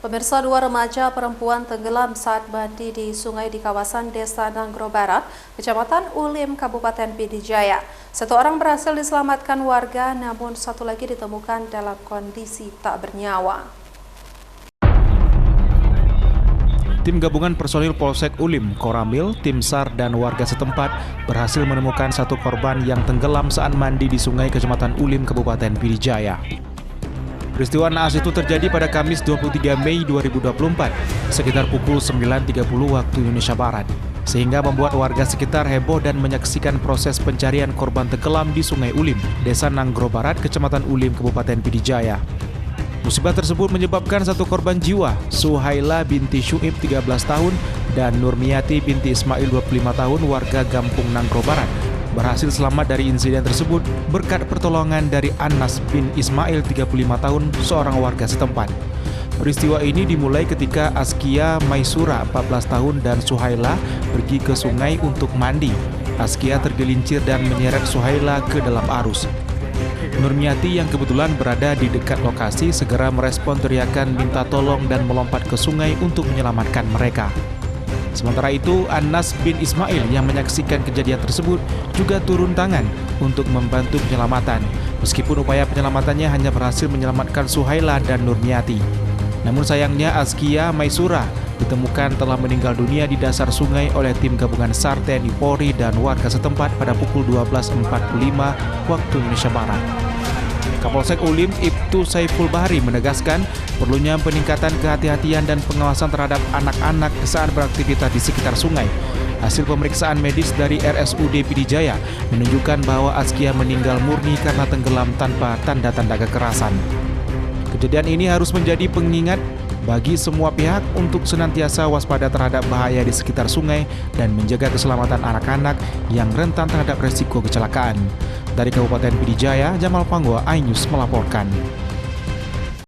Pemirsa, dua remaja perempuan tenggelam saat mandi di sungai di kawasan Desa Nanggro Barat, Kecamatan Ulim, Kabupaten Pidijaya. Satu orang berhasil diselamatkan warga, namun satu lagi ditemukan dalam kondisi tak bernyawa. Tim gabungan personil Polsek Ulim, Koramil, tim SAR, dan warga setempat berhasil menemukan satu korban yang tenggelam saat mandi di sungai Kecamatan Ulim, Kabupaten Pidijaya. Peristiwa naas itu terjadi pada Kamis 23 Mei 2024, sekitar pukul 9.30 waktu Indonesia Barat, sehingga membuat warga sekitar heboh dan menyaksikan proses pencarian korban tenggelam di Sungai Ulim, Desa Nanggro Barat, Kecamatan Ulim, Kabupaten Pidijaya. Musibah tersebut menyebabkan satu korban jiwa, Suhaila binti Syuib 13 tahun dan Nurmiati binti Ismail 25 tahun warga Gampung Nanggro Barat, berhasil selamat dari insiden tersebut berkat pertolongan dari Anas bin Ismail 35 tahun, seorang warga setempat. Peristiwa ini dimulai ketika Askia Maisura 14 tahun dan Suhaila pergi ke sungai untuk mandi. Askia tergelincir dan menyeret Suhaila ke dalam arus. Nurmiati yang kebetulan berada di dekat lokasi segera merespon teriakan minta tolong dan melompat ke sungai untuk menyelamatkan mereka. Sementara itu, Anas bin Ismail yang menyaksikan kejadian tersebut juga turun tangan untuk membantu penyelamatan, meskipun upaya penyelamatannya hanya berhasil menyelamatkan Suhaila dan Nurmiati. Namun sayangnya Askia Maisura ditemukan telah meninggal dunia di dasar sungai oleh tim gabungan SAR, TNI Polri, dan warga setempat pada pukul 12.45 waktu Indonesia Barat. Kapolsek Ulim, Ibtu Saiful Bahri, menegaskan perlunya peningkatan kehati-hatian dan pengawasan terhadap anak-anak saat beraktivitas di sekitar sungai. Hasil pemeriksaan medis dari RSUD Pidijaya menunjukkan bahwa Askia meninggal murni karena tenggelam tanpa tanda-tanda kekerasan. Kejadian ini harus menjadi pengingat bagi semua pihak untuk senantiasa waspada terhadap bahaya di sekitar sungai dan menjaga keselamatan anak-anak yang rentan terhadap resiko kecelakaan. Dari Kabupaten Pidijaya, Jamal Pangwa, iNews melaporkan.